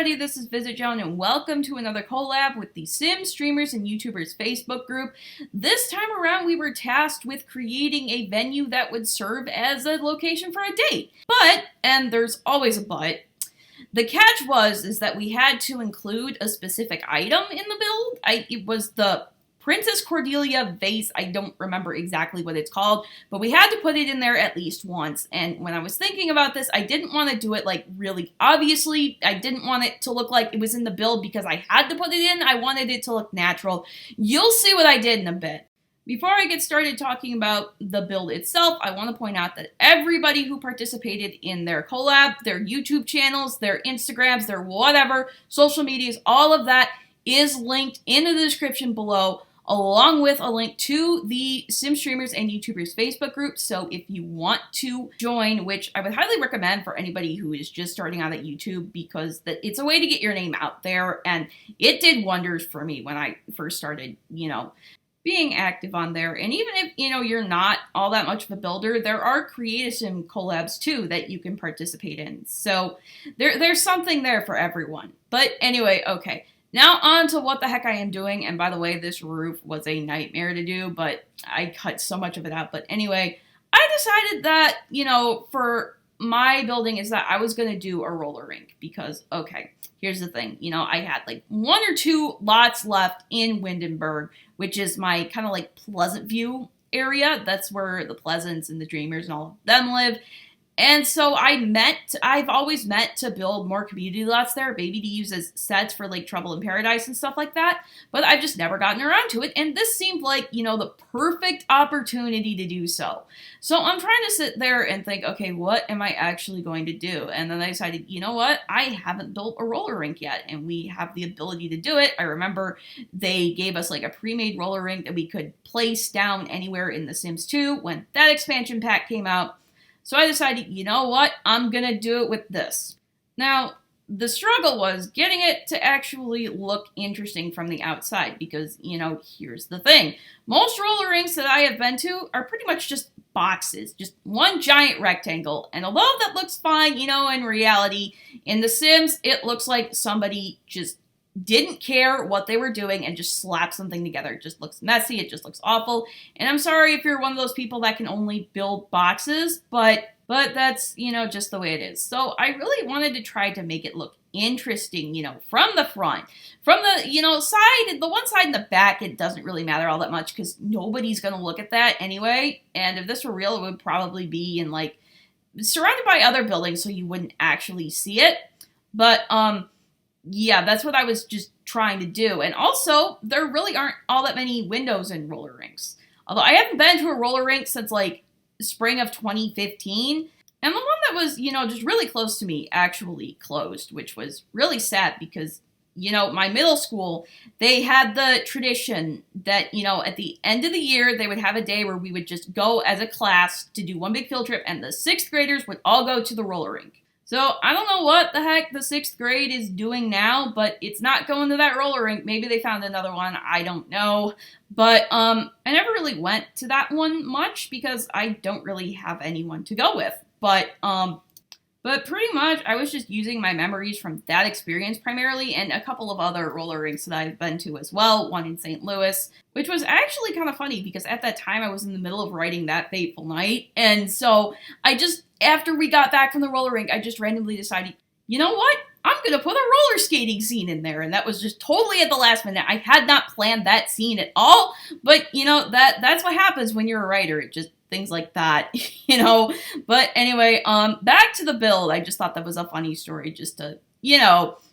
everybody, this is VisitJoan and welcome to another collab with the Sims Streamers and YouTubers Facebook group. This time around we were tasked with creating a venue that would serve as a location for a date. But, and there's always a but, the catch is that we had to include a specific item in the build. It was the Princess Cordelia vase. I don't remember exactly what it's called, but we had to put it in there at least once. And when I was thinking about this, I didn't want to do it like really obviously. I didn't want it to look like it was in the build because I had to put it in. I wanted it to look natural. You'll see what I did in a bit. Before I get started talking about the build itself, I want to point out that everybody who participated in their collab, their YouTube channels, their Instagrams, their whatever, social medias, all of that is linked in the description below, along with a link to the Sim Streamers and YouTubers Facebook group. So if you want to join, which I would highly recommend for anybody who is just starting out at YouTube, because it's a way to get your name out there, and it did wonders for me when I first started, being active on there. And even if, you're not all that much of a builder, there are Creative Sim collabs too that you can participate in. So there's something there for everyone. But anyway, okay. Now on to what the heck I am doing, and by the way, this roof was a nightmare to do, but I cut so much of it out. But anyway, I decided that, for my building is that I was going to do a roller rink because, okay, here's the thing. I had like 1 or 2 lots left in Windenburg, which is my kind of like Pleasant View area. That's where the Pleasants and the Dreamers and all of them live. And so I've always meant to build more community lots there, maybe to use as sets for like Trouble in Paradise and stuff like that, but I've just never gotten around to it, and this seemed like, the perfect opportunity to do so. So I'm trying to sit there and think, okay, what am I actually going to do? And then I decided, you know what, I haven't built a roller rink yet, and we have the ability to do it. I remember they gave us like a pre-made roller rink that we could place down anywhere in The Sims 2 when that expansion pack came out. So I decided, you know what, I'm going to do it with this. Now, the struggle was getting it to actually look interesting from the outside because, here's the thing. Most roller rinks that I have been to are pretty much just boxes, just one giant rectangle. And although that looks fine, in reality, in The Sims, it looks like somebody just didn't care what they were doing and just slapped something together. It just looks messy. It just looks awful. And I'm sorry if you're one of those people that can only build boxes, but that's, just the way it is. So I really wanted to try to make it look interesting, from the front. From the, side, the one side and the back, it doesn't really matter all that much because nobody's going to look at that anyway. And if this were real, it would probably be in like surrounded by other buildings so you wouldn't actually see it. But, yeah, that's what I was just trying to do. And also, there really aren't all that many windows in roller rinks. Although I haven't been to a roller rink since like spring of 2015. And the one that was, just really close to me actually closed, which was really sad because, my middle school, they had the tradition that, at the end of the year, they would have a day where we would just go as a class to do one big field trip, and the 6th graders would all go to the roller rink. So, I don't know what the heck the 6th grade is doing now, but it's not going to that roller rink. Maybe they found another one. I don't know. But, I never really went to that one much because I don't really have anyone to go with. But pretty much I was just using my memories from that experience primarily and a couple of other roller rinks that I've been to as well. One in St. Louis, which was actually kind of funny because at that time I was in the middle of writing That Fateful Night. And so after we got back from the roller rink, I just randomly decided, you know what? I'm going to put a roller skating scene in there. And that was just totally at the last minute. I had not planned that scene at all. But, that's what happens when you're a writer. It just, things like that, But anyway, back to the build. I just thought that was a funny story just to,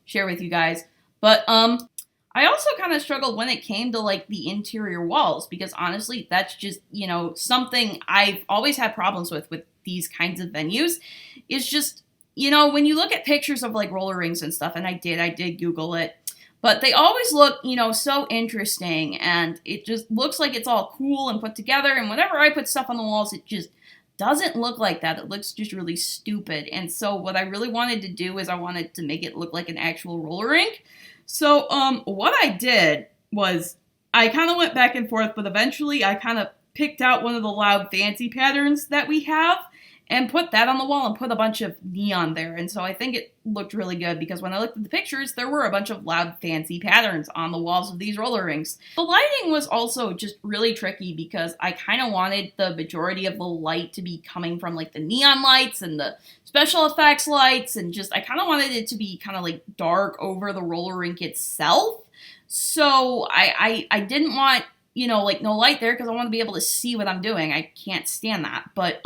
share with you guys. But, I also kind of struggled when it came to like the interior walls because honestly, that's just, something I've always had problems with these kinds of venues. It's just, when you look at pictures of like roller rinks and stuff, and I did Google it, but they always look, so interesting, and it just looks like it's all cool and put together, and whenever I put stuff on the walls, it just doesn't look like that. It looks just really stupid. And so what I really wanted to do is I wanted to make it look like an actual roller rink. So, what I did was I kind of went back and forth, but eventually I kind of picked out one of the loud fancy patterns that we have. and put that on the wall and put a bunch of neon there. And so I think it looked really good because when I looked at the pictures, there were a bunch of loud, fancy patterns on the walls of these roller rinks. The lighting was also just really tricky because I kind of wanted the majority of the light to be coming from like the neon lights and the special effects lights, and just I kind of wanted it to be kind of like dark over the roller rink itself. So I didn't want, you know, like no light there because I want to be able to see what I'm doing. I can't stand that. But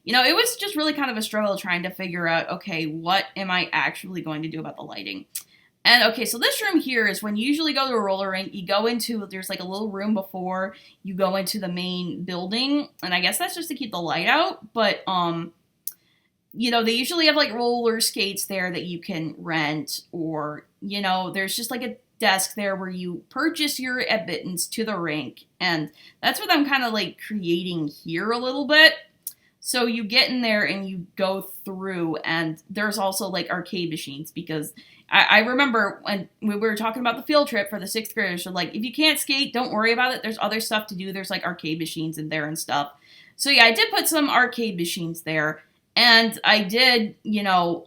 you know, it was just really kind of a struggle trying to figure out, okay, what am I actually going to do about the lighting? And okay, so this room here is when you usually go to a roller rink, you go into, there's like a little room before you go into the main building. And I guess that's just to keep the light out. But, you know, they usually have like roller skates there that you can rent, or, you know, there's just like a desk there where you purchase your admittance to the rink. And that's what I'm kind of like creating here a little bit. So you get in there and you go through, and there's also like arcade machines, because I remember when we were talking about the field trip for the 6th graders, so like if you can't skate, don't worry about it. There's other stuff to do. There's like arcade machines in there and stuff. So yeah, I did put some arcade machines there, and I did, you know,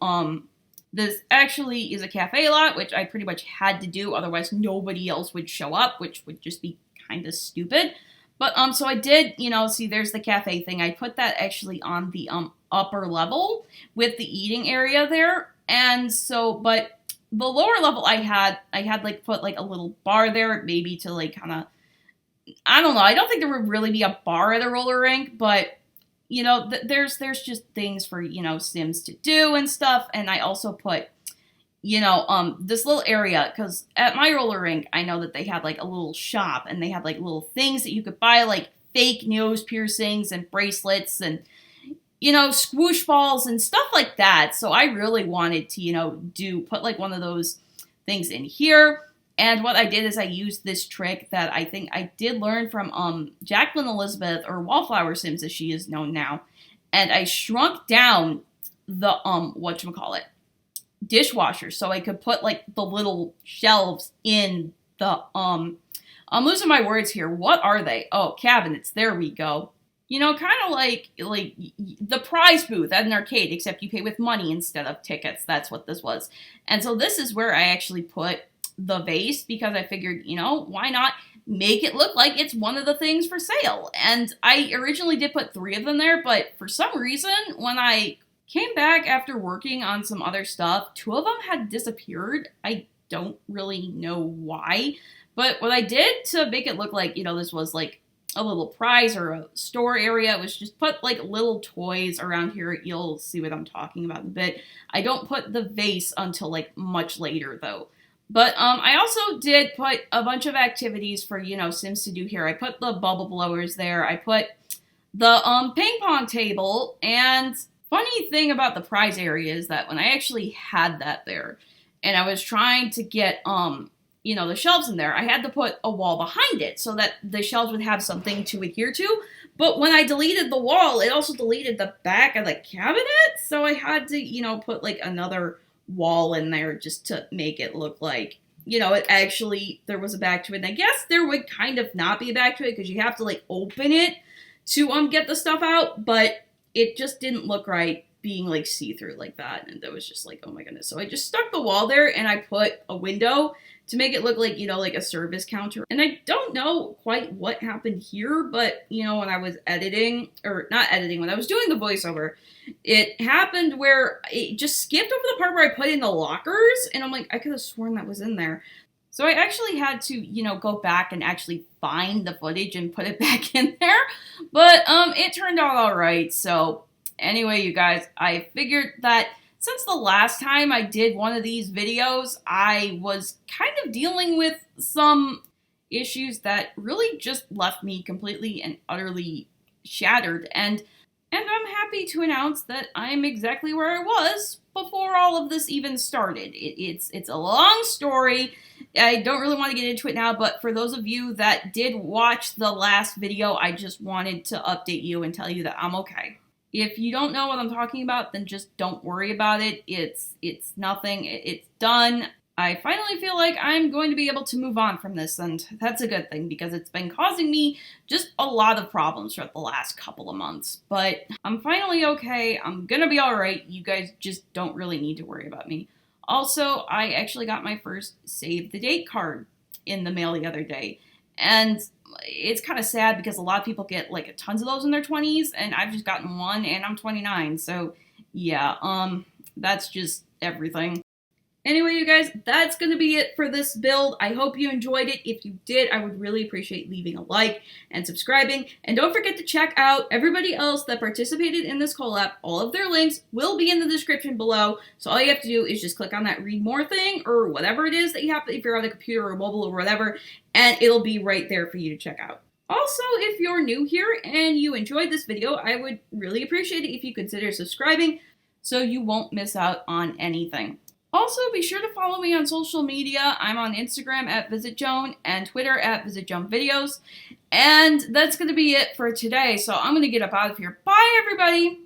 this actually is a cafe lot, which I pretty much had to do. Otherwise nobody else would show up, which would just be kind of stupid. But, so I did, you know, see, there's the cafe thing. I put that actually on the, upper level with the eating area there. And so, but the lower level I had like put like a little bar there, maybe to like kind of, I don't know. I don't think there would really be a bar at a roller rink, but, you know, there's just things for, you know, Sims to do and stuff. And I also put, you know, this little area, because at my roller rink, I know that they had like a little shop, and they had like little things that you could buy, like fake nose piercings and bracelets and, you know, swoosh balls and stuff like that. So I really wanted to, you know, put like one of those things in here. And what I did is I used this trick that I think I did learn from Jacqueline Elizabeth, or Wallflower Sims as she is known now. And I shrunk down the whatchamacallit, dishwasher, so I could put like the little shelves in the I'm losing my words here. What are they? Oh, cabinets. There we go. You know, kind of like the prize booth at an arcade, except you pay with money instead of tickets. That's what this was. And so this is where I actually put the vase, because I figured, you know, why not make it look like it's one of the things for sale? And I originally did put 3 of them there, but for some reason, when I came back after working on some other stuff, 2 of them had disappeared. I don't really know why, but what I did to make it look like, you know, this was like a little prize or a store area, was just put like little toys around here. You'll see what I'm talking about in a bit. I don't put the vase until like much later though. But I also did put a bunch of activities for, you know, Sims to do here. I put the bubble blowers there. I put the ping pong table. And funny thing about the prize area is that when I actually had that there, and I was trying to get, you know, the shelves in there, I had to put a wall behind it so that the shelves would have something to adhere to. But when I deleted the wall, it also deleted the back of the cabinet. So I had to, you know, put like another wall in there just to make it look like, you know, it actually, there was a back to it. And I guess there would kind of not be a back to it, because you have to like open it to get the stuff out, but it just didn't look right being like see-through like that. And that was just like, oh my goodness. So I just stuck the wall there, and I put a window to make it look like, you know, like a service counter. And I don't know quite what happened here, but, you know, when I was editing, or not editing, when I was doing the voiceover, it happened where it just skipped over the part where I put in the lockers, and I'm like, I could have sworn that was in there. So I actually had to, you know, go back and actually find the footage and put it back in there. But it turned out all right. So anyway, you guys, I figured that since the last time I did one of these videos, I was kind of dealing with some issues that really just left me completely and utterly shattered. And I'm happy to announce that I am exactly where I was before all of this even started. It's a long story. I don't really want to get into it now, but for those of you that did watch the last video, I just wanted to update you and tell you that I'm okay. If you don't know what I'm talking about, then just don't worry about it. It's nothing. It's done. I finally feel like I'm going to be able to move on from this, and that's a good thing because it's been causing me just a lot of problems for the last couple of months. But I'm finally okay. I'm gonna be alright. You guys just don't really need to worry about me. Also, I actually got my first save the date card in the mail the other day. And it's kind of sad because a lot of people get like tons of those in their 20s, and I've just gotten one and I'm 29. So yeah, that's just everything. Anyway, you guys, that's going to be it for this build. I hope you enjoyed it. If you did, I would really appreciate leaving a like and subscribing. And don't forget to check out everybody else that participated in this collab. All of their links will be in the description below. So all you have to do is just click on that read more thing or whatever it is that you have, if you're on a computer or mobile or whatever, and it'll be right there for you to check out. Also, if you're new here and you enjoyed this video, I would really appreciate it if you consider subscribing so you won't miss out on anything. Also, be sure to follow me on social media. I'm on Instagram at VisitJoan and Twitter at VisitJoanVideos. And that's going to be it for today. So I'm going to get up out of here. Bye, everybody!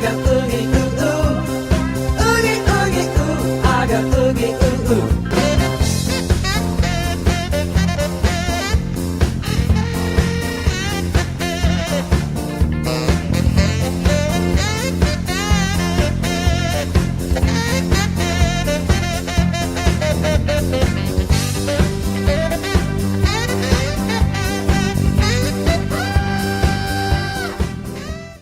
I got